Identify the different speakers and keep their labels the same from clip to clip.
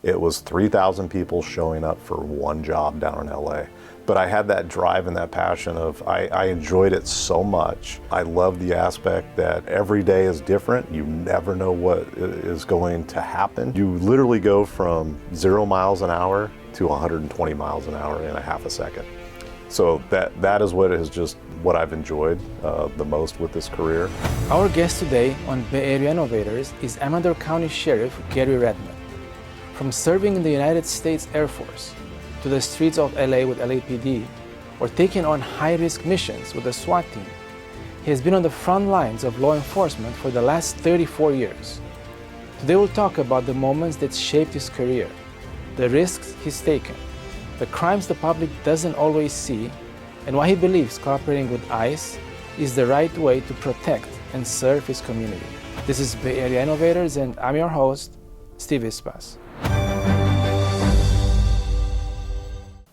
Speaker 1: It was 3,000 people showing up for one job down in LA. But I had that drive and that passion of, I enjoyed it so much. I love the aspect that every day is different. You never know what is going to happen. You literally go from 0 miles an hour to 120 miles an hour in a half a second. So that is what I've enjoyed the most with this career.
Speaker 2: Our guest today on Bay Area Innovators is Amador County Sheriff Gary Redman. From serving in the United States Air Force, to the streets of LA with LAPD, or taking on high-risk missions with the SWAT team, he has been on the front lines of law enforcement for the last 34 years. Today we'll talk about the moments that shaped his career, the risks he's taken, the crimes the public doesn't always see, and why he believes cooperating with ICE is the right way to protect and serve his community. This is Bay Area Innovators, and I'm your host, Steve Ispas.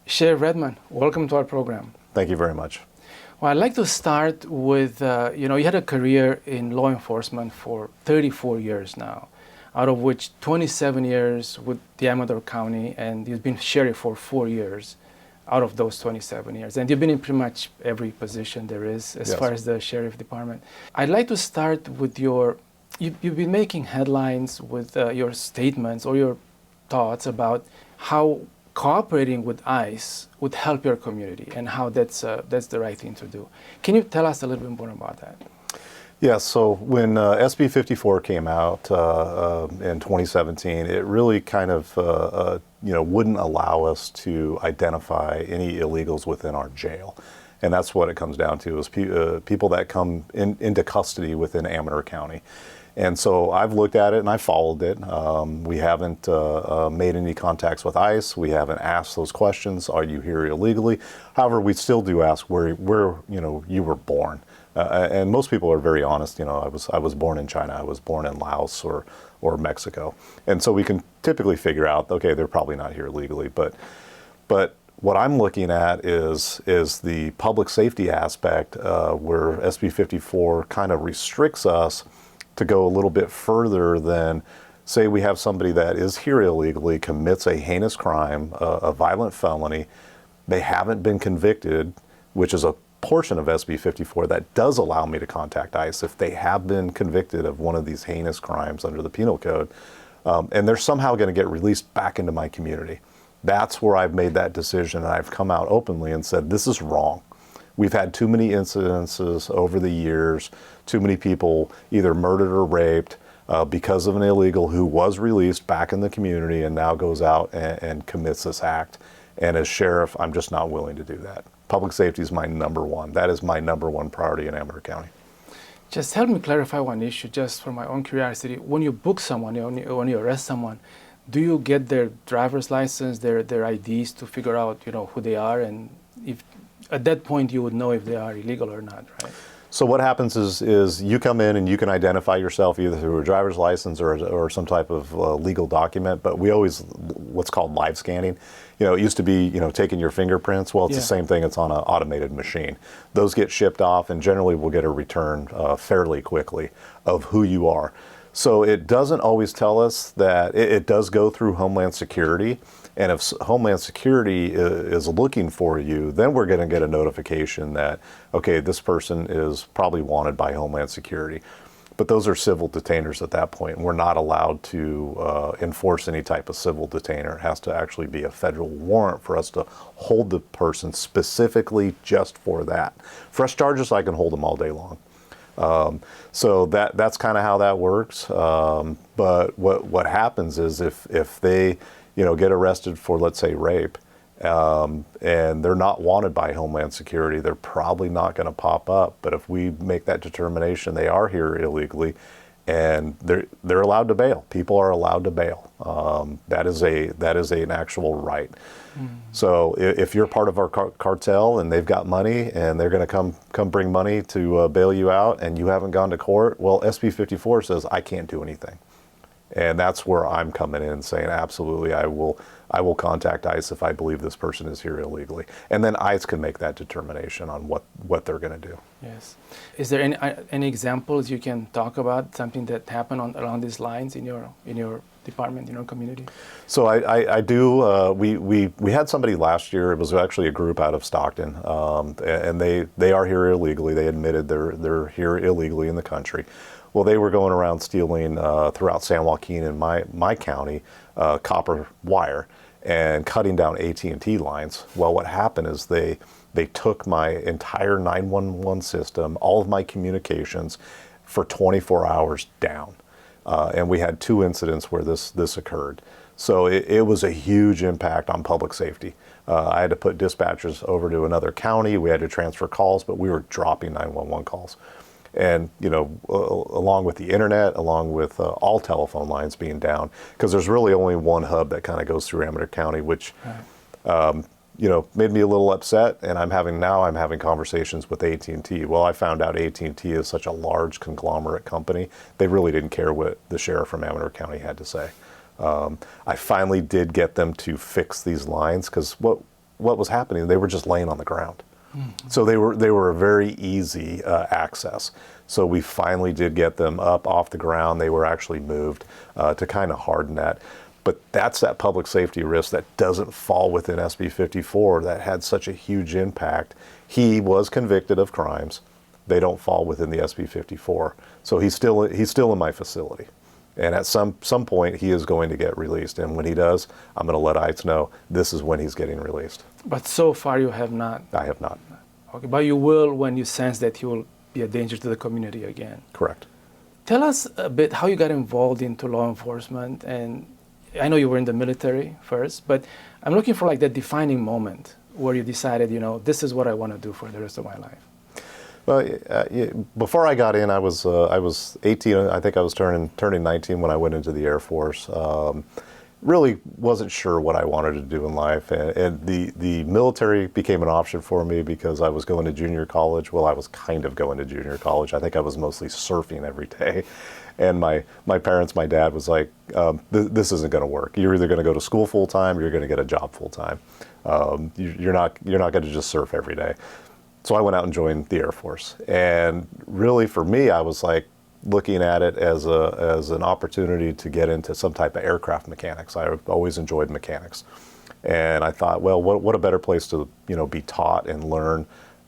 Speaker 2: Sheriff Redman, welcome to our program.
Speaker 1: Thank you very much.
Speaker 2: Well, I'd like to start with, you had a career in law enforcement for 34 years now, out of which 27 years with the Amador County, and you've been sheriff for 4 years out of those 27 years. And you've been in pretty much every position there is as far as the sheriff department. I'd like to start with you've been making headlines with your statements or your thoughts about how cooperating with ICE would help your community and how that's the right thing to do. Can you tell us a little bit more about that?
Speaker 1: Yeah, so when SB 54 came out in 2017, it really kind of wouldn't allow us to identify any illegals within our jail. And that's what it comes down to, is people that come into custody within Amador County. And so I've looked at it and I followed it. We haven't made any contacts with ICE. We haven't asked those questions. Are you here illegally? However, we still do ask where you were born. And most people are very honest. I was born in China. I was born in Laos or Mexico. And so we can typically figure out, okay, they're probably not here legally. But what I'm looking at is the public safety aspect, where SB 54 kind of restricts us to go a little bit further than, say we have somebody that is here illegally, commits a heinous crime, a violent felony, they haven't been convicted, which is a portion of SB 54 that does allow me to contact ICE if they have been convicted of one of these heinous crimes under the penal code, and they're somehow going to get released back into my community. That's where I've made that decision, and I've come out openly and said, this is wrong. We've had too many incidences over the years, too many people either murdered or raped because of an illegal who was released back in the community and now goes out and commits this act. And as sheriff, I'm just not willing to do that. Public safety is my number one. That is my number one priority in Amador County.
Speaker 2: Just help me clarify one issue, just for my own curiosity. When you book someone, when you arrest someone, do you get their driver's license, their IDs to figure out who they are, and if at that point you would know if they are illegal or not, right?
Speaker 1: So what happens is you come in and you can identify yourself either through a driver's license or some type of legal document, but we always, what's called live scanning. It used to be, taking your fingerprints. Well, it's the same thing. It's on an automated machine. Those get shipped off, and generally we'll get a return fairly quickly of who you are. So it doesn't always tell us that. It does go through Homeland Security. And if Homeland Security is looking for you, then we're going to get a notification that, okay, this person is probably wanted by Homeland Security. But those are civil detainers at that point, and we're not allowed to enforce any type of civil detainer. It has to actually be a federal warrant for us to hold the person specifically just for that. Fresh charges, I can hold them all day long. So that's kind of how that works. But what happens is if they get arrested for, let's say, rape, and they're not wanted by Homeland Security, they're probably not going to pop up. But if we make that determination they are here illegally, and they're allowed to bail. People are allowed to bail. That is an actual right. So if you're part of our cartel and they've got money and they're going to come bring money to bail you out, and you haven't gone to court, well, SB 54 says I can't do anything. And that's where I'm coming in saying, absolutely, I will contact ICE if I believe this person is here illegally. And then ICE can make that determination on what they're going to do.
Speaker 2: Yes. Is there any examples you can talk about, something that happened along these lines in your department in our community?
Speaker 1: So I do. We had somebody last year. It was actually a group out of Stockton, and they are here illegally. They admitted they're here illegally in the country. Well, they were going around stealing throughout San Joaquin and my county copper wire and cutting down AT&T lines. Well, what happened is they took my entire 911 system, all of my communications, for 24 hours down. And we had 2 incidents where this occurred. So it was a huge impact on public safety. I had to put dispatchers over to another county. We had to transfer calls, but we were dropping 911 calls. And, along with the internet, along with all telephone lines being down, because there's really only one hub that kind of goes through Amador County, which, made me a little upset. And I'm having conversations with AT&T. Well, I found out AT&T is such a large conglomerate company. They really didn't care what the sheriff from Amador County had to say. I finally did get them to fix these lines, because what was happening, they were just laying on the ground. So they were a very easy access. So we finally did get them up off the ground. They were actually moved to kind of harden that. But that's that public safety risk that doesn't fall within SB 54 that had such a huge impact. He was convicted of crimes. They don't fall within the SB 54. So he's still in my facility. And at some point, he is going to get released. And when he does, I'm going to let ICE know this is when he's getting released.
Speaker 2: But so far, you have not.
Speaker 1: I have not.
Speaker 2: Okay, but you will when you sense that he will be a danger to the community again.
Speaker 1: Correct.
Speaker 2: Tell us a bit how you got involved into law enforcement. And I know you were in the military first, but I'm looking for like that defining moment where you decided, this is what I want to do for the rest of my life.
Speaker 1: Well, before I got in, I was 18. I think I was turning 19 when I went into the Air Force. Really wasn't sure what I wanted to do in life, and the military became an option for me because I was going to junior college. Well, I was kind of going to junior college. I think I was mostly surfing every day, and my parents, my dad was like, "This isn't going to work. You're either going to go to school full time, or you're going to get a job full time. You're not going to just surf every day." So I went out and joined the Air Force. And really for me, I was like looking at it as an opportunity to get into some type of aircraft mechanics. I always enjoyed mechanics. And I thought, well, what a better place to, be taught and learn,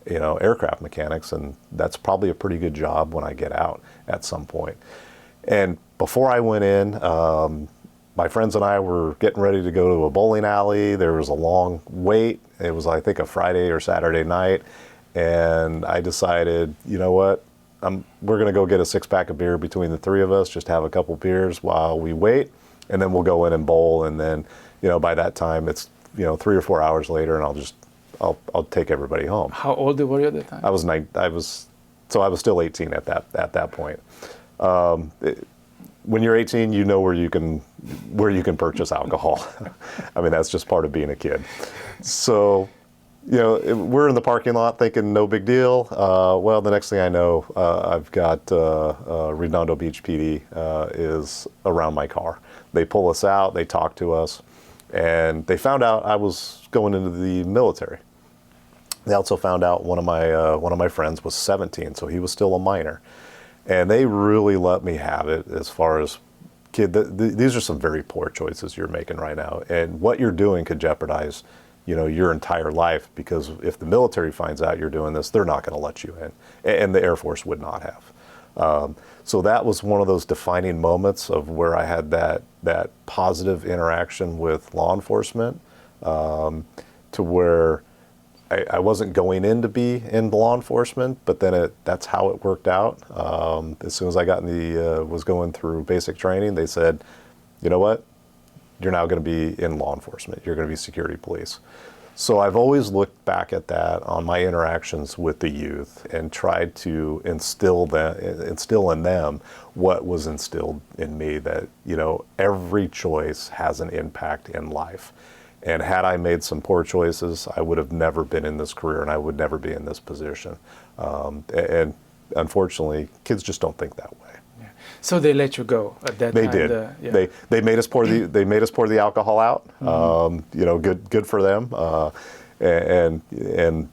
Speaker 1: aircraft mechanics. And that's probably a pretty good job when I get out at some point. And before I went in, my friends and I were getting ready to go to a bowling alley. There was a long wait. It was, I think, a Friday or Saturday night. And I decided, you know what, we're going to go get a 6-pack of beer between the 3 of us, just have a couple beers while we wait, and then we'll go in and bowl. And then, by that time, it's, 3 or 4 hours later, and I'll take everybody home.
Speaker 2: How old were you at the time?
Speaker 1: I was still 18 at that point. When you're 18, you know where you can purchase alcohol. I mean, that's just part of being a kid. So, we're in the parking lot thinking no big deal. Well, the next thing I know, I've got Redondo Beach PD is around my car. They pull us out, they talk to us, and they found out I was going into the military. They also found out one of my friends was 17, so he was still a minor. And they really let me have it as far as, kid, these are some very poor choices you're making right now. And what you're doing could jeopardize your entire life, because if the military finds out you're doing this, they're not going to let you in, and the Air Force would not have. So that was one of those defining moments of where I had that positive interaction with law enforcement, to where I wasn't going in to be in law enforcement, but then that's how it worked out. As soon as I was going through basic training, they said, you know what? You're now going to be in law enforcement. You're going to be security police. So I've always looked back at that on my interactions with the youth and tried to instill in them what was instilled in me, that, every choice has an impact in life. And had I made some poor choices, I would have never been in this career, and I would never be in this position. And unfortunately, kids just don't think that way.
Speaker 2: So they let you go at that
Speaker 1: they
Speaker 2: time?
Speaker 1: Did. They made us pour the alcohol out. Good for them. And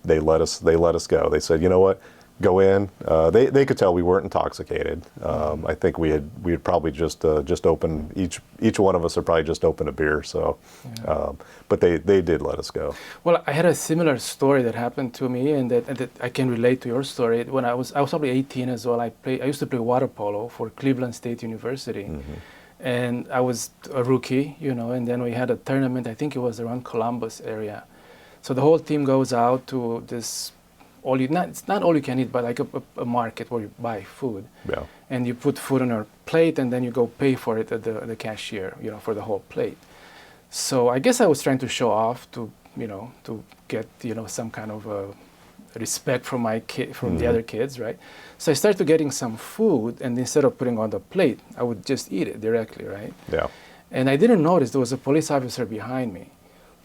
Speaker 1: they let us go. They said, you know what, go in. They could tell we weren't intoxicated. I think we had probably just opened, each one of us had probably just opened a beer. So, but they did let us go.
Speaker 2: Well, I had a similar story that happened to me, and that I can relate to your story. When I was probably 18 as well. I used to play water polo for Cleveland State University, and I was a rookie, And then we had a tournament. I think it was around Columbus area. So the whole team goes out to this. It's not all you can eat, but like a market where you buy food.
Speaker 1: Yeah.
Speaker 2: And you put food on your plate, and then you go pay for it at the cashier, for the whole plate. So I guess I was trying to show off to get, some kind of respect from the other kids, right? So I started getting some food, and instead of putting on the plate, I would just eat it directly, right?
Speaker 1: Yeah.
Speaker 2: And I didn't notice there was a police officer behind me.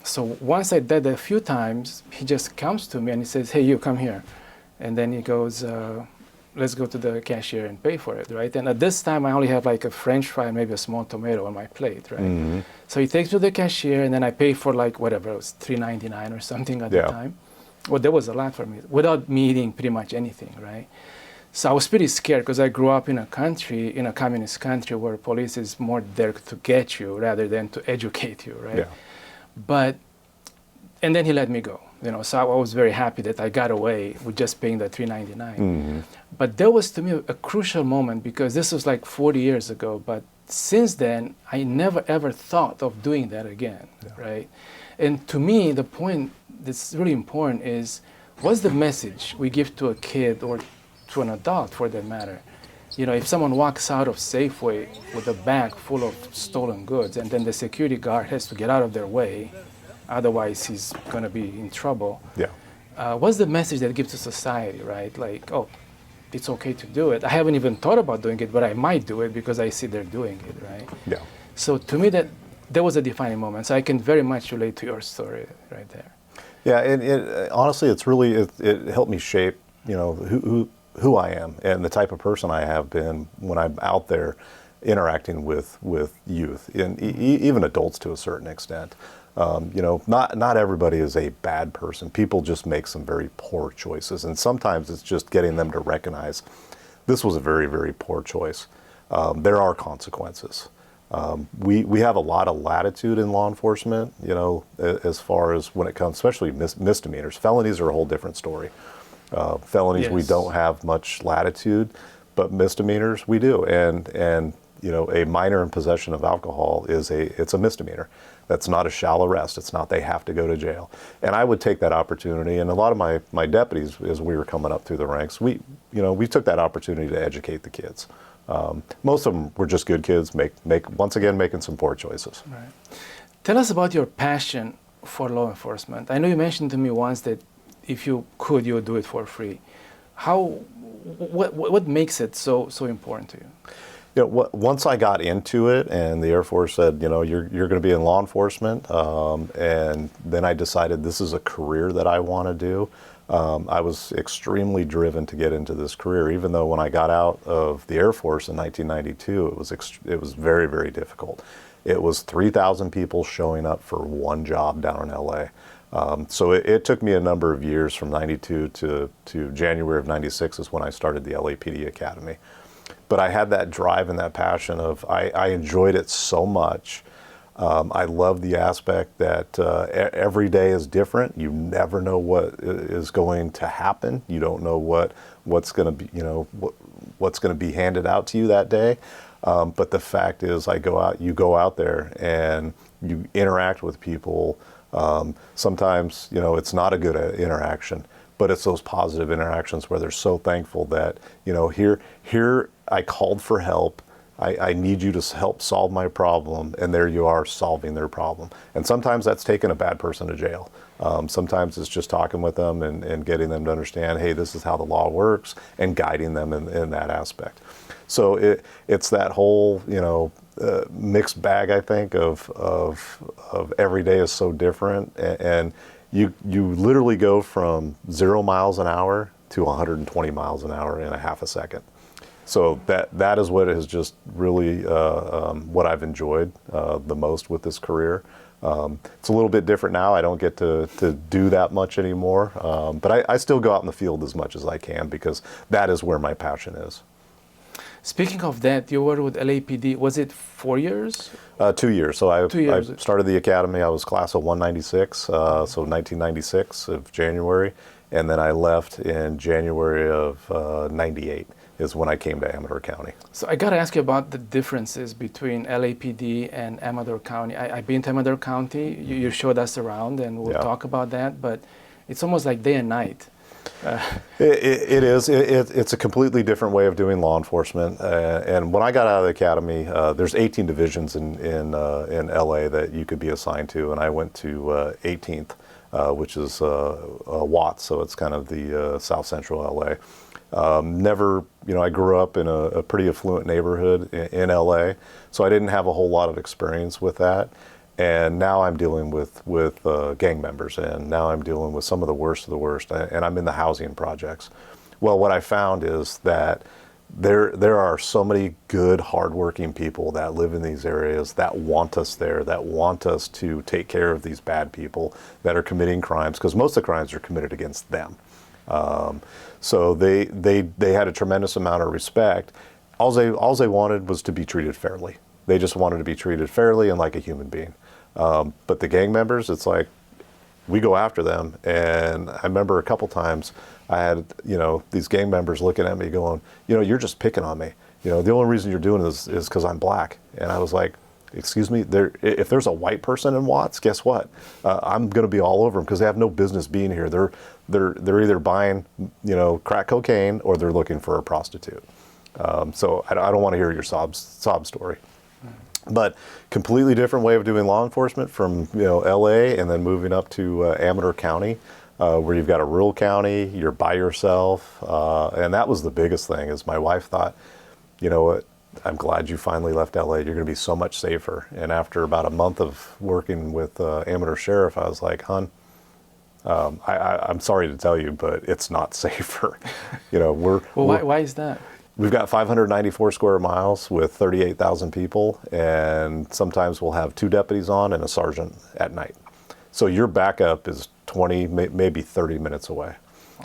Speaker 2: So once I did that a few times, he just comes to me and he says, "Hey, you come here." And then he goes, "Let's go to the cashier and pay for it," right? And at this time, I only have like a French fry and maybe a small tomato on my plate, right? So he takes me to the cashier, and then I pay for like whatever, it was $3.99 or something at the time. Well, that was a lot for me, without me eating pretty much anything, right? So I was pretty scared because I grew up in a communist country where police is more there to get you rather than to educate you, right? Yeah. And then he let me go, so I was very happy that I got away with just paying the $3.99. But that was to me a crucial moment because this was like 40 years ago, but since then, I never ever thought of doing that again, right? And to me, the point that's really important is, what's the message we give to a kid or to an adult for that matter? If someone walks out of Safeway with a bag full of stolen goods and then the security guard has to get out of their way, otherwise he's going to be in trouble. Yeah. What's the message that gives to society, right? Like, oh, it's okay to do it. I haven't even thought about doing it, but I might do it because I see they're doing it, right? Yeah. So to me, that was a defining moment. So I can very much relate to your story right there.
Speaker 1: Yeah, and honestly, it helped me shape, who I am and the type of person I have been when I'm out there interacting with youth and even adults to a certain extent. Not everybody is a bad person. People just make some very poor choices, and sometimes it's just getting them to recognize this was a very, very poor choice. There are consequences. We have a lot of latitude in law enforcement, as far as when it comes, especially misdemeanors. Felonies are a whole different story. Felonies, we don't have much latitude, but misdemeanors we do. And a minor in possession of alcohol it's a misdemeanor. That's not a shall arrest. It's not they have to go to jail. And I would take that opportunity. And a lot of my deputies, as we were coming up through the ranks, we took that opportunity to educate the kids. Most of them were just good kids, once again making some poor choices.
Speaker 2: Right. Tell us about your passion for law enforcement. I know you mentioned to me once that if you could, you would do it for free. What makes it so important to you?
Speaker 1: Once I got into it, and the Air Force said, you're going to be in law enforcement, and then I decided this is a career that I want to do. I was extremely driven to get into this career, even though when I got out of the Air Force in 1992, it was very, very difficult. It was 3,000 people showing up for one job down in LA. So it took me a number of years from 92 to January of 96 is when I started the LAPD Academy. But I had that drive and that passion of, I enjoyed it so much. I love the aspect that every day is different. You never know what is going to happen. You don't know what's going to be, what's going to be handed out to you that day. But the fact is, you go out there and you interact with people. Sometimes, it's not a good interaction, but it's those positive interactions where they're so thankful that, here I called for help. I need you to help solve my problem, and there you are solving their problem. And sometimes that's taking a bad person to jail. Sometimes it's just talking with them and getting them to understand, hey, this is how the law works, and guiding them in that aspect. So it's that whole, mixed bag, I think, of every day is so different, and you literally go from 0 miles an hour to 120 miles an hour in a half a second. So that is what has just really what I've enjoyed the most with this career. It's a little bit different now. I don't get to do that much anymore, but I still go out in the field as much as I can because that is where my passion is.
Speaker 2: Speaking of that, you were with LAPD. Was it 4 years?
Speaker 1: 2 years. So I
Speaker 2: 2 years.
Speaker 1: started the academy. I was class of 196, so 1996 of January, and then I left in January of 98 is when I came to Amador County.
Speaker 2: So I got to ask you about the differences between LAPD and Amador County. I've been to Amador County. You showed us around, and we'll talk about that. But it's almost like day and night.
Speaker 1: It is. It's a completely different way of doing law enforcement. And when I got out of the academy, there's 18 divisions in LA that you could be assigned to, and I went to 18th, which is Watts, so it's kind of the South Central LA. I grew up in a pretty affluent neighborhood in LA, so I didn't have a whole lot of experience with that. And now I'm dealing with gang members, and now I'm dealing with some of the worst, and I'm in the housing projects. Well, what I found is that there are so many good, hardworking people that live in these areas that want us there, that want us to take care of these bad people that are committing crimes, because most of the crimes are committed against them. So they had a tremendous amount of respect. All they wanted was to be treated fairly. They just wanted to be treated fairly and like a human being. But the gang members, it's like, we go after them. And I remember a couple times I had, these gang members looking at me going, you're just picking on me. The only reason you're doing this is because I'm black. And I was like, excuse me, if there's a white person in Watts, guess what? I'm going to be all over them because they have no business being here. They're either buying, crack cocaine or they're looking for a prostitute. So I don't want to hear your sob story. But completely different way of doing law enforcement from LA and then moving up to Amador County, where you've got a rural county, you're by yourself, and that was the biggest thing. Is my wife thought, what, I'm glad you finally left LA. You're going to be so much safer. And after about a month of working with Amador Sheriff, I was like, hon, I'm sorry to tell you, but it's not safer.
Speaker 2: Why is that?
Speaker 1: We've got 594 square miles with 38,000 people, and sometimes we'll have 2 deputies on and a sergeant at night. So your backup is 20, maybe 30 minutes away.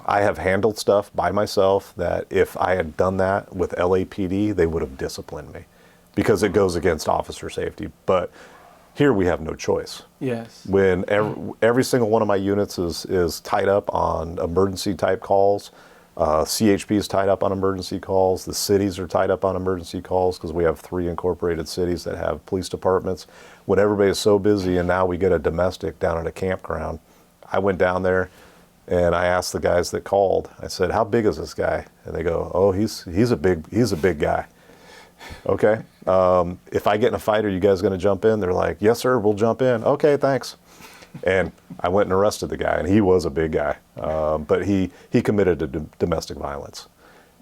Speaker 1: I have handled stuff by myself that if I had done that with LAPD, they would have disciplined me because it goes against officer safety. But here we have no choice.
Speaker 2: Yes.
Speaker 1: When every single one of my units is tied up on emergency type calls, CHP is tied up on emergency calls. The cities are tied up on emergency calls because we have 3 incorporated cities that have police departments. When everybody is so busy and now we get a domestic down at a campground, I went down there and I asked the guys that called, I said, how big is this guy? And they go, oh, he's a big guy. Okay. If I get in a fight, are you guys going to jump in? They're like, yes, sir, we'll jump in. Okay, thanks. And I went and arrested the guy, and he was a big guy, but he committed to domestic violence.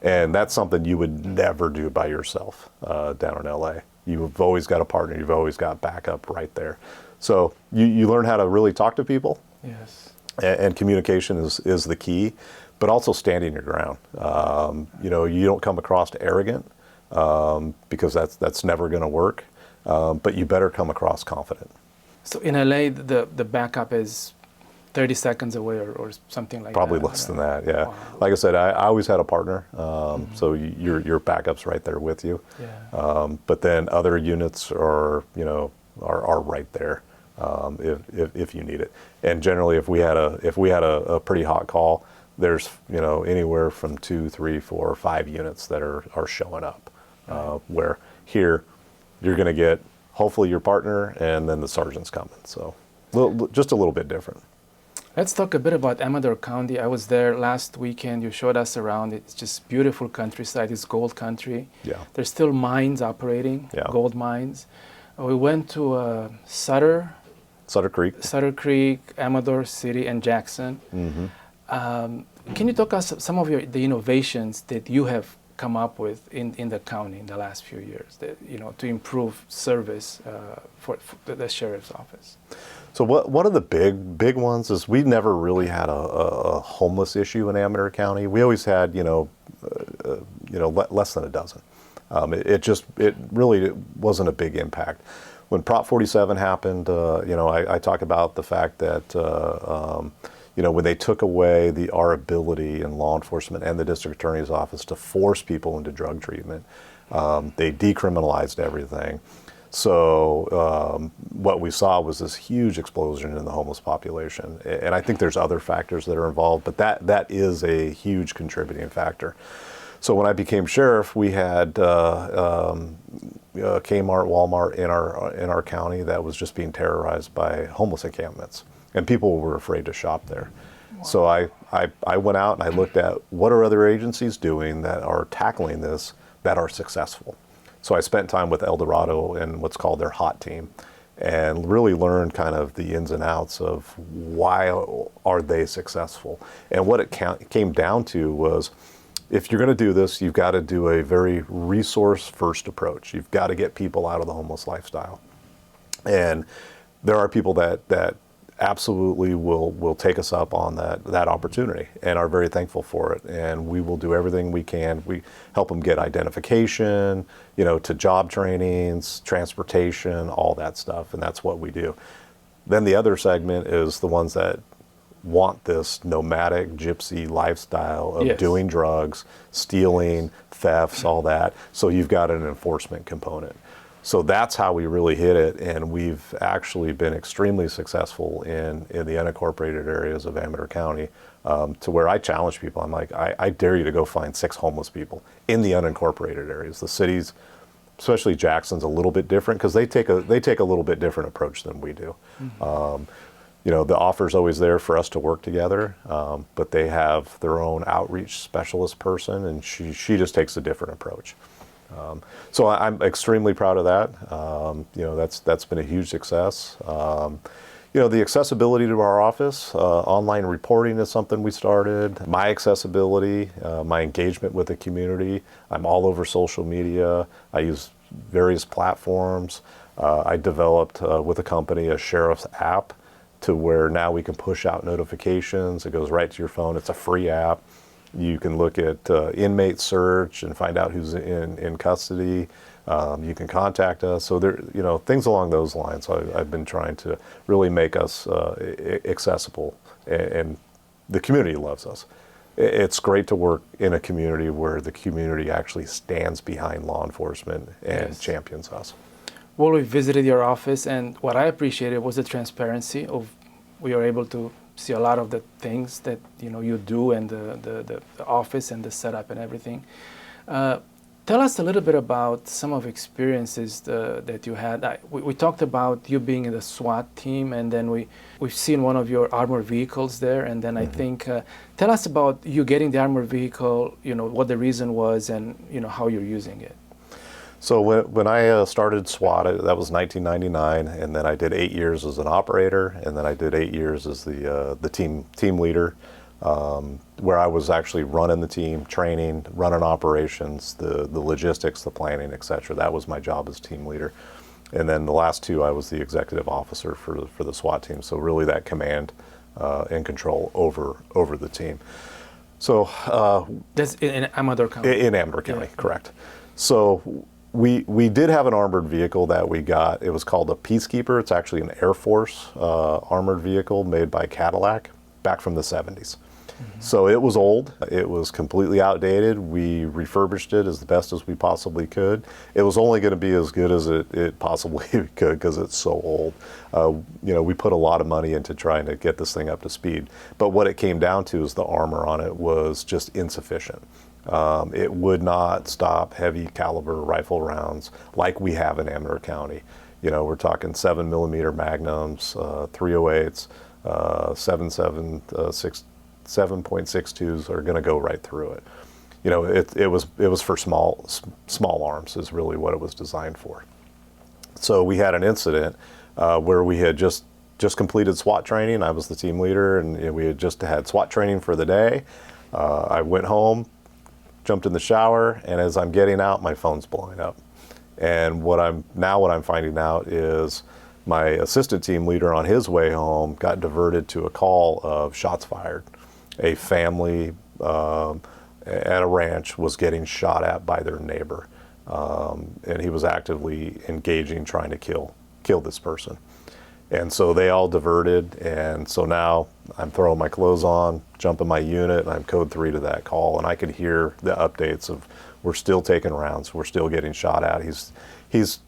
Speaker 1: And that's something you would never do by yourself down in LA. You've always got a partner. You've always got backup right there. So you learn how to really talk to people.
Speaker 2: Yes.
Speaker 1: And communication is the key, but also standing your ground. You don't come across arrogant because that's never going to work, but you better come across confident.
Speaker 2: So in LA, the backup is 30 seconds away or something like
Speaker 1: Probably
Speaker 2: that.
Speaker 1: Probably less than that, yeah.
Speaker 2: Wow.
Speaker 1: Like I said, I always had a partner, so your backup's right there with you.
Speaker 2: Yeah.
Speaker 1: But then other units are right there if you need it. And generally, if we had a pretty hot call, there's anywhere from 2, 3, 4, 5 units that are showing up. Where here, you're going to get hopefully your partner, and then the sergeant's coming. So just a little bit different.
Speaker 2: Let's talk a bit about Amador County. I was there last weekend. You showed us around. It's just beautiful countryside. It's gold country.
Speaker 1: Yeah.
Speaker 2: There's still mines operating,
Speaker 1: yeah.
Speaker 2: Gold mines. We went to Sutter Creek, Amador City, and Jackson.
Speaker 1: Mm-hmm.
Speaker 2: Can you talk us some of the innovations that you have come up with in the county in the last few years, to improve service for the sheriff's office?
Speaker 1: So one of the big ones is we never really had a homeless issue in Amador County. We always had less than a dozen. It really wasn't a big impact. when Prop 47 happened, I talk about the fact that when they took away our ability in law enforcement and the district attorney's office to force people into drug treatment, they decriminalized everything. So what we saw was this huge explosion in the homeless population. And I think there's other factors that are involved, but that is a huge contributing factor. So when I became sheriff, we had Kmart, Walmart in our county that was just being terrorized by homeless encampments, and people were afraid to shop there. Wow. So I went out and I looked at what are other agencies doing that are tackling this that are successful. So I spent time with El Dorado and what's called their HOT team, and really learned kind of the ins and outs of why are they successful. And what it came down to was, if you're going to do this, you've got to do a very resource-first approach. You've got to get people out of the homeless lifestyle. And there are people that absolutely will take us up on that opportunity and are very thankful for it. And we will do everything we can. We help them get identification, to job trainings, transportation, all that stuff. And that's what we do. Then the other segment is the ones that want this nomadic gypsy lifestyle of doing drugs, stealing, thefts, all that. So you've got an enforcement component. So that's how we really hit it, and we've actually been extremely successful in the unincorporated areas of Amador County, to where I challenge people. I'm like, I dare you to go find 6 homeless people in the unincorporated areas. The cities, especially Jackson's, a little bit different because they take a little bit different approach than we do. Mm-hmm. The offer's always there for us to work together, but they have their own outreach specialist person, and she just takes a different approach. So I'm extremely proud of that. That's been a huge success. The accessibility to our office, online reporting is something we started. My accessibility, my engagement with the community. I'm all over social media. I use various platforms. I developed with a company a sheriff's app, to where now we can push out notifications. It goes right to your phone. It's a free app. You can look at inmate search and find out who's in custody. You can contact us. So there, things along those lines. So I've been trying to really make us accessible, and the community loves us. It's great to work in a community where the community actually stands behind law enforcement and champions us.
Speaker 2: Well, we visited your office, and what I appreciated was the transparency of we were able to see a lot of the things that you do, and the office and the setup and everything. Tell us a little bit about some of the experiences that you had. We talked about you being in the SWAT team, and then we've seen one of your armored vehicles there, and then I think tell us about you getting the armored vehicle. What the reason was, and how you're using it.
Speaker 1: So when I started SWAT, that was 1999, and then I did 8 years as an operator, and then I did 8 years as the team leader, where I was actually running the team, training, running operations, the logistics, the planning, etc. That was my job as team leader. And then the last 2, I was the executive officer for the SWAT team. So really that command and control over the team. So
Speaker 2: that's in Amador County.
Speaker 1: In Amador County, correct. So we did have an armored vehicle that we got. It was called a Peacekeeper. It's actually an Air Force armored vehicle made by Cadillac back from the 70s. Mm-hmm. So it was old. It was completely outdated. We refurbished it as the best as we possibly could. It was only going to be as good as it possibly could because it's so old. We put a lot of money into trying to get this thing up to speed. But what it came down to is the armor on it was just insufficient. It would not stop heavy caliber rifle rounds like we have in Amador County. We're talking 7mm Magnums, 308s, 7.62s are going to go right through it. It was for small arms is really what it was designed for. So we had an incident where we had just completed SWAT training. I was the team leader, and we had just had SWAT training for the day. I went home, jumped in the shower, and as I'm getting out, my phone's blowing up. And what I'm finding out is my assistant team leader on his way home got diverted to a call of shots fired. A family at a ranch was getting shot at by their neighbor, and he was actively engaging, trying to kill killed this person. And so they all diverted, and so now I'm throwing my clothes on, jumping my unit, and I'm code 3 to that call, and I could hear the updates of we're still taking rounds, we're still getting shot at. He's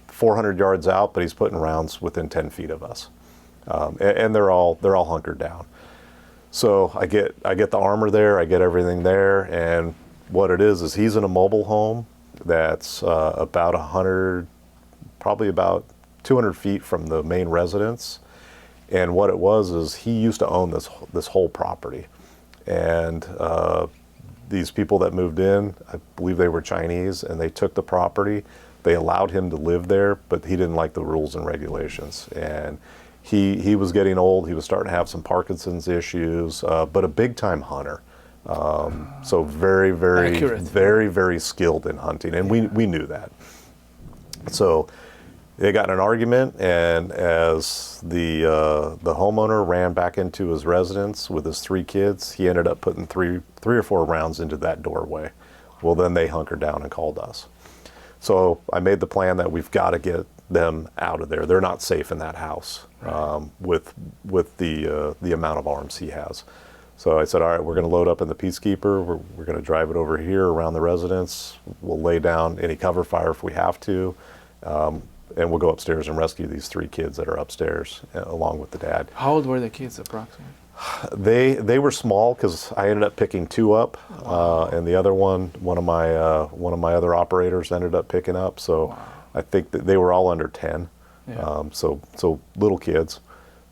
Speaker 1: 400 yards out, but he's putting rounds within 10 feet of us, and they're all hunkered down. So I get the armor there, I get everything there, and what it is he's in a mobile home that's about 100, probably about 200 feet from the main residence. And what it was is he used to own this whole property. And these people that moved in, I believe they were Chinese, and they took the property. They allowed him to live there, but he didn't like the rules and regulations. And he was getting old. He was starting to have some Parkinson's issues, but a big time hunter. So very, very,
Speaker 2: accurate.
Speaker 1: very, very skilled in hunting. And we knew that. So they got in an argument, and as the homeowner ran back into his residence with his 3 kids, he ended up putting three or four rounds into that doorway. Well, then they hunkered down and called us. So I made the plan that we've got to get them out of there. They're not safe in that house, with the amount of arms he has. So I said, all right, we're going to load up in the Peacekeeper. We're going to drive it over here around the residence. We'll lay down any cover fire if we have to. And we'll go upstairs and rescue these 3 kids that are upstairs along with the dad.
Speaker 2: How old were the kids approximately?
Speaker 1: They were small because I ended up picking 2 up, and the other one of my other operators ended up picking up. So I think that they were all under 10, so little kids.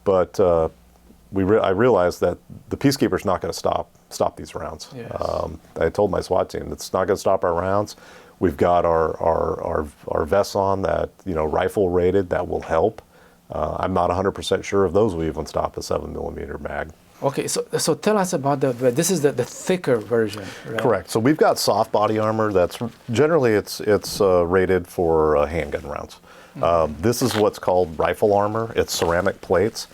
Speaker 1: But I realized that the Peacekeeper's not going to stop these rounds.
Speaker 2: Yes.
Speaker 1: I told my SWAT team it's not going to stop our rounds. We've got our vests on that, rifle rated, that will help. I'm not 100% sure if those will even stop a 7mm mag.
Speaker 2: Okay, so tell us about this is the thicker version, right?
Speaker 1: Correct. So we've got soft body armor that's generally it's rated for handgun rounds. This is what's called rifle armor. It's ceramic plates.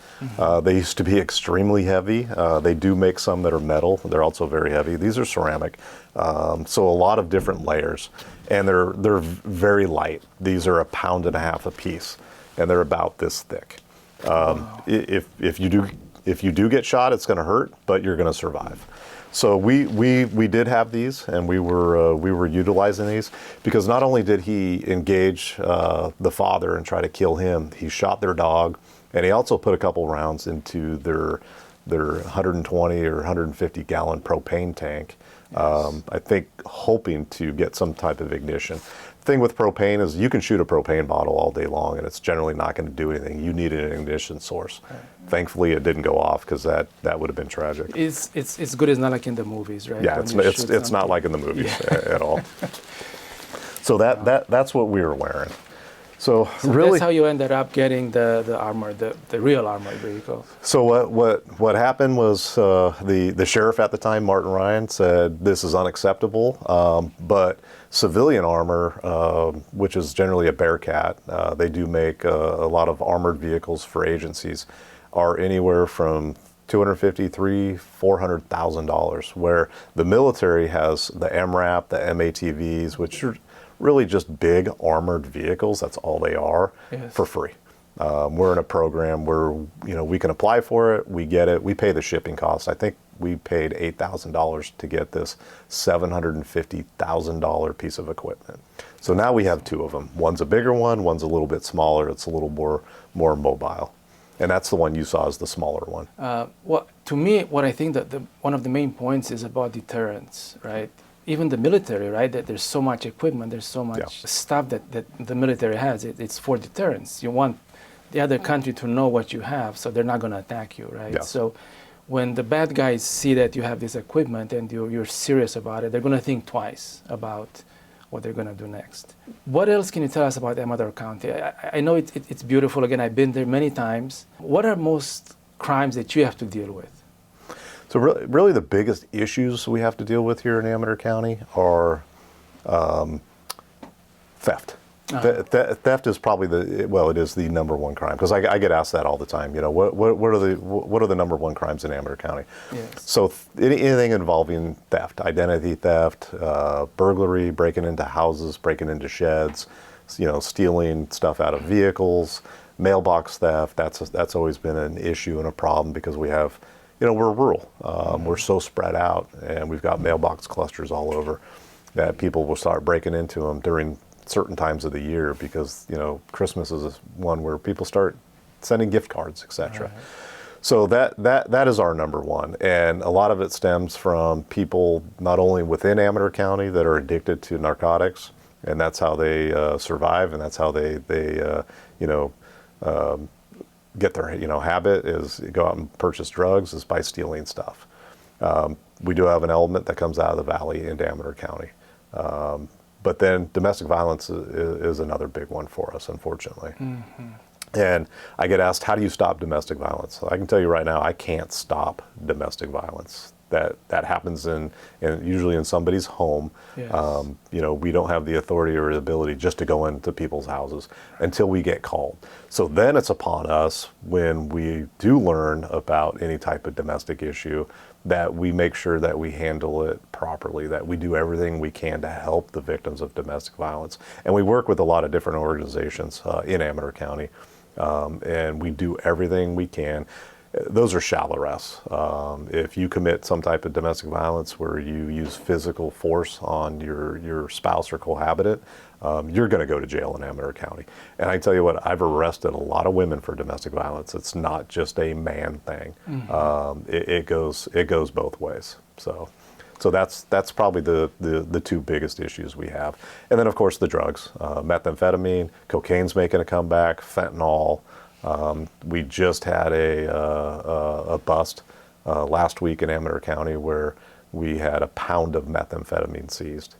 Speaker 1: They used to be extremely heavy. They do make some that are metal. They're also very heavy. These are ceramic. So a lot of different layers, and they're very light. These are 1.5 pounds a piece, and they're about this thick. If you do get shot, it's going to hurt, but you're going to survive. So we did have these, and we were utilizing these because not only did he engage the father and try to kill him, he shot their dog, and he also put a couple rounds into their 120 or 150 gallon propane tank. Yes. I think hoping to get some type of ignition. The thing with propane is you can shoot a propane bottle all day long, and it's generally not going to do anything. You need an ignition source. Right. Thankfully, it didn't go off because that would have been tragic.
Speaker 2: It's good. It's not like in the movies, right?
Speaker 1: Yeah, it's not like in the movies at all. So that's what we were wearing. So really,
Speaker 2: that's how you ended up getting the armor, the real armored vehicle.
Speaker 1: So what happened was the sheriff at the time, Martin Ryan, said this is unacceptable. But civilian armor, which is generally a Bearcat, they do make a lot of armored vehicles for agencies, are anywhere from $250,000, $400,000. Where the military has the MRAP, the MATVs, which are really just big armored vehicles. That's all they are. Yes. For free. We're in a program where we can apply for it, we get it, we pay the shipping costs. I think we paid $8,000 to get this $750,000 piece of equipment. So now we have 2 of them. One's a bigger one, one's a little bit smaller. It's a little more mobile, and that's the one you saw is the smaller one.
Speaker 2: Well, to me, what I think that one of the main points is about deterrence, right? Even the military, right? That there's so much equipment, there's so much stuff that the military has. It's for deterrence. You want the other country to know what you have, so they're not going to attack you, right? Yeah. So when the bad guys see that you have this equipment and you're serious about it, they're going to think twice about what they're going to do next. What else can you tell us about Amador County? I know it's beautiful. Again, I've been there many times. What are most crimes that you have to deal with?
Speaker 1: So really the biggest issues we have to deal with here in Amador County are theft. Theft is probably it is the number 1 crime, because I get asked that all the time. What are the number 1 crimes in Amador County? Yes. So anything involving theft, identity theft, burglary, breaking into houses, breaking into sheds, stealing stuff out of vehicles, mailbox theft. That's always been an issue and a problem because we have, we're rural. We're so spread out, and we've got mailbox clusters all over that people will start breaking into them during certain times of the year because, Christmas is one where people start sending gift cards, etc. Right. So that is our number one, and a lot of it stems from people not only within Amador County that are addicted to narcotics, and that's how they survive, and that's how they get their habit is go out and purchase drugs is by stealing stuff. We do have an element that comes out of the valley into Amador County, but then domestic violence is another big one for us, unfortunately. Mm-hmm. And I get asked, how do you stop domestic violence? I can tell you right now, I can't stop domestic violence. That happens usually in somebody's home. Yes. We don't have the authority or the ability just to go into people's houses until we get called. So then it's upon us when we do learn about any type of domestic issue that we make sure that we handle it properly, that we do everything we can to help the victims of domestic violence. And we work with a lot of different organizations in Amador County. And we do everything we can. Those are shallow arrests. If you commit some type of domestic violence where you use physical force on your spouse or cohabitant, you're going to go to jail in Amador County. And I tell you what, I've arrested a lot of women for domestic violence. It's not just a man thing. Mm-hmm. It goes both ways. So that's probably the two biggest issues we have. And then, of course, the drugs. Methamphetamine, cocaine's making a comeback, fentanyl. We just had a bust last week in Amador County where we had a pound of methamphetamine seized.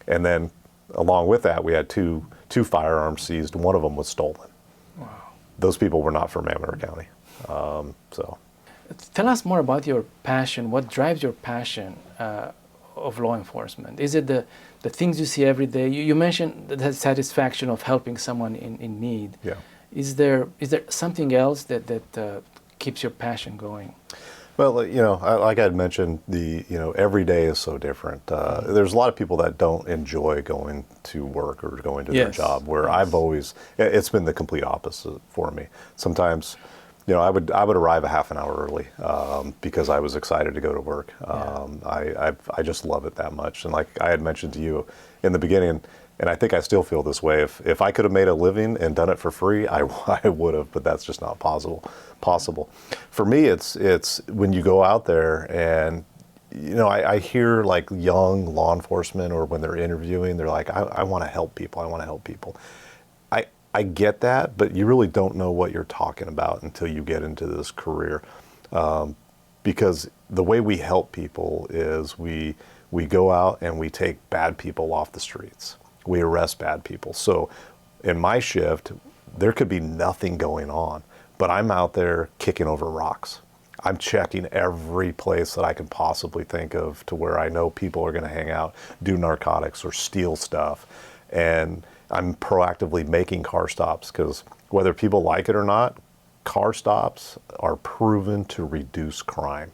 Speaker 1: And then, along with that, we had two firearms seized. One of them was stolen. Wow. Those people were not from Amador County.
Speaker 2: Tell us more about your passion. What drives your passion of law enforcement? Is it the things you see every day? You mentioned the satisfaction of helping someone in need. Yeah. Is there something else that keeps your passion going?
Speaker 1: Well, like I had mentioned, every day is so different. There's a lot of people that don't enjoy going to work or going to their job, where it's been the complete opposite for me. Sometimes, I would arrive a half an hour early because I was excited to go to work. I just love it that much. And like I had mentioned to you in the beginning, and I think I still feel this way, if I could have made a living and done it for free, I would have, but that's just not possible. For me, it's when you go out there and, I hear like young law enforcement or when they're interviewing, they're like, I want to help people. I get that, but you really don't know what you're talking about until you get into this career. Because the way we help people is we go out and we take bad people off the streets. We arrest bad people. So in my shift, there could be nothing going on, but I'm out there kicking over rocks. I'm checking every place that I can possibly think of to where I know people are going to hang out, do narcotics or steal stuff. And I'm proactively making car stops because whether people like it or not, car stops are proven to reduce crime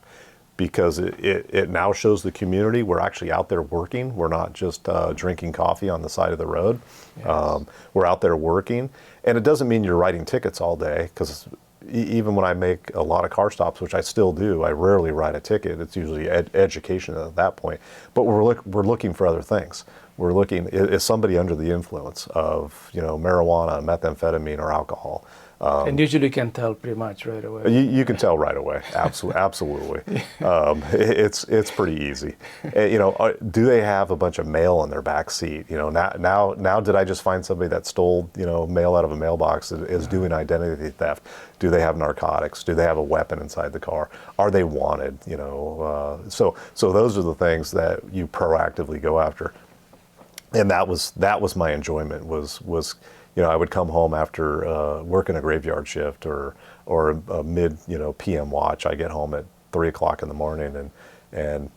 Speaker 1: because it now shows the community we're actually out there working. We're not just drinking coffee on the side of the road. Yes. We're out there working. And it doesn't mean you're writing tickets all day because even when I make a lot of car stops, which I still do, I rarely write a ticket. It's usually education at that point. But we're looking for other things. We're looking, is somebody under the influence of, marijuana, methamphetamine, or alcohol?
Speaker 2: And usually you can tell pretty much right away.
Speaker 1: You can tell right away, absolutely. It's pretty easy. Do they have a bunch of mail in their back seat? Now did I just find somebody that stole, mail out of a mailbox is doing identity theft? Do they have narcotics? Do they have a weapon inside the car? Are they wanted? So those are the things that you proactively go after. And that was my enjoyment was I would come home after working a graveyard shift or a mid PM watch. I get home at 3:00 in the morning and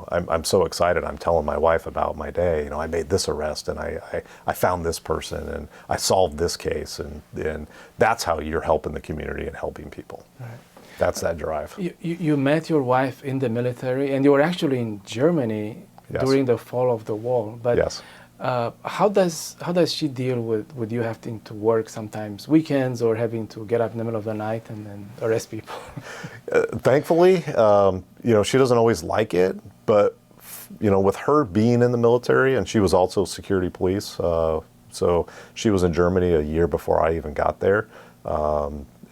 Speaker 1: I'm so excited. I'm telling my wife about my day. I made this arrest and I found this person and I solved this case and that's how you're helping the community and helping people. Right. That's that drive.
Speaker 2: You met your wife in the military and you were actually in Germany. Yes. During the fall of the wall. But
Speaker 1: yes.
Speaker 2: How does she deal with you having to work sometimes weekends or having to get up in the middle of the night and then arrest people?
Speaker 1: Thankfully, she doesn't always like it, but with her being in the military, and she was also security police, so she was in Germany a year before I even got there.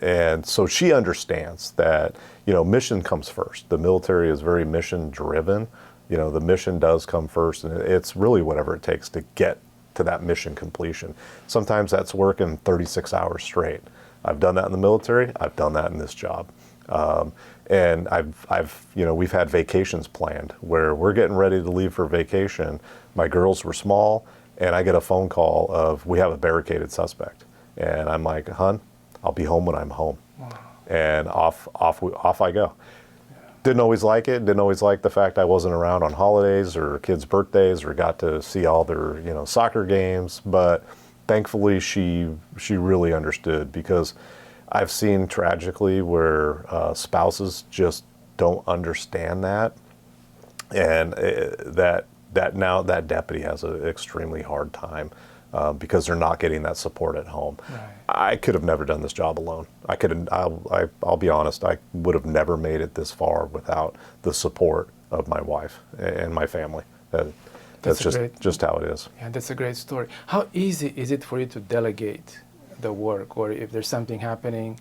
Speaker 1: And so she understands that, mission comes first. The military is very mission driven. The mission does come first, and it's really whatever it takes to get to that mission completion. Sometimes that's working 36 hours straight. I've done that in the military. I've done that in this job. And we've had vacations planned where we're getting ready to leave for vacation. My girls were small, and I get a phone call of, we have a barricaded suspect. And I'm like, hun, I'll be home when I'm home. Wow. And off I go. Didn't always like it. Didn't always like the fact I wasn't around on holidays or kids' birthdays or got to see all their, soccer games. But thankfully, she really understood, because I've seen tragically where spouses just don't understand that, and that deputy has an extremely hard time because they're not getting that support at home. Right. I could have never done this job alone. I'll be honest, I would have never made it this far without the support of my wife and my family. That's just how it is.
Speaker 2: Yeah, that's a great story. How easy is it for you to delegate the work, or if there's something happening,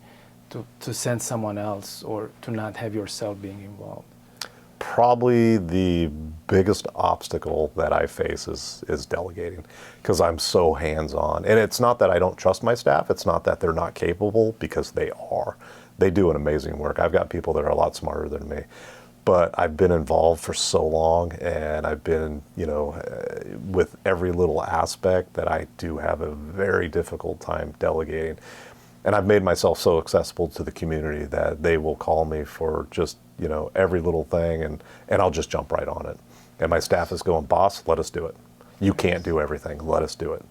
Speaker 2: to send someone else, or to not have yourself being involved?
Speaker 1: Probably the biggest obstacle that I face is delegating, because I'm so hands-on. And it's not that I don't trust my staff. It's not that they're not capable, because they are. They do an amazing work. I've got people that are a lot smarter than me. But I've been involved for so long, and I've been, with every little aspect, that I do have a very difficult time delegating. And I've made myself so accessible to the community that they will call me for just, every little thing, and I'll just jump right on it. And my staff is going, boss, let us do it. You can't do everything, let us do it.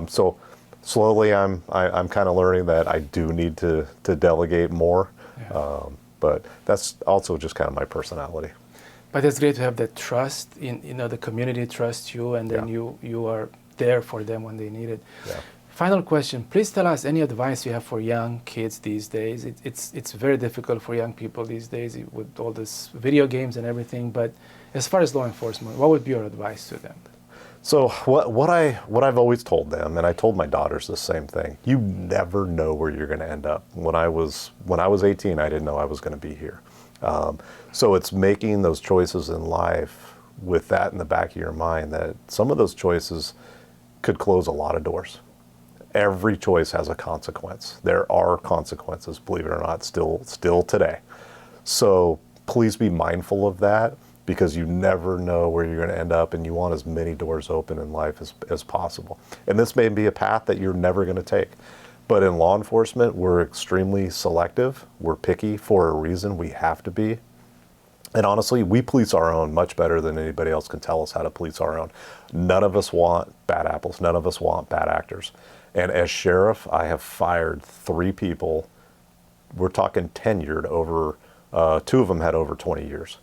Speaker 1: So slowly I'm kind of learning that I do need to delegate more. Yeah. But that's also just kind of my personality.
Speaker 2: But it's great to have that trust in, the community trusts you, and then you are there for them when they need it. Yeah. Final question, please tell us any advice you have for young kids these days. It's very difficult for young people these days with all this video games and everything, but as far as law enforcement, what would be your advice to them?
Speaker 1: So what I've always told them, and I told my daughters the same thing, you never know where you're going to end up. When I was 18, I didn't know I was going to be here. So it's making those choices in life with that in the back of your mind, that some of those choices could close a lot of doors. Every choice has a consequence. There are consequences, believe it or not, still today. So please be mindful of that, because you never know where you're going to end up, and you want as many doors open in life as possible. And this may be a path that you're never going to take. But in law enforcement, we're extremely selective. We're picky for a reason. We have to be. And honestly, we police our own much better than anybody else can tell us how to police our own. None of us want bad apples. None of us want bad actors. And as sheriff, I have fired 3 people. We're talking tenured over, 2 of them had over 20 years.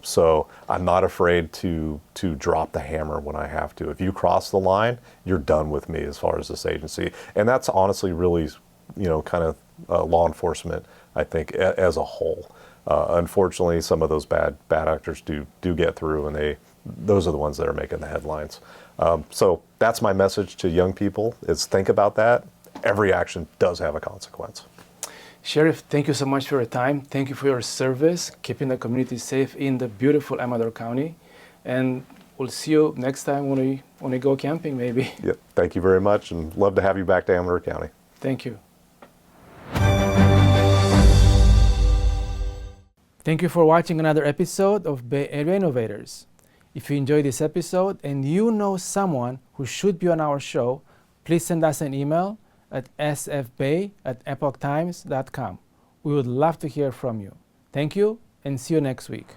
Speaker 1: So I'm not afraid to drop the hammer when I have to. If you cross the line, you're done with me as far as this agency. And that's honestly really, kind of law enforcement, I think, as a whole. Unfortunately, some of those bad actors do get through, and those are the ones that are making the headlines. So that's my message to young people, is think about that. Every action does have a consequence.
Speaker 2: Sheriff, thank you so much for your time. Thank you for your service, keeping the community safe in the beautiful Amador County. And we'll see you next time when we go camping, maybe.
Speaker 1: Yep. Thank you very much, and love to have you back to Amador County.
Speaker 2: Thank you. Thank you for watching another episode of Bay Area Innovators. If you enjoyed this episode and you know someone who should be on our show, please send us an email at sfbay@epochtimes.com. We would love to hear from you. Thank you, and see you next week.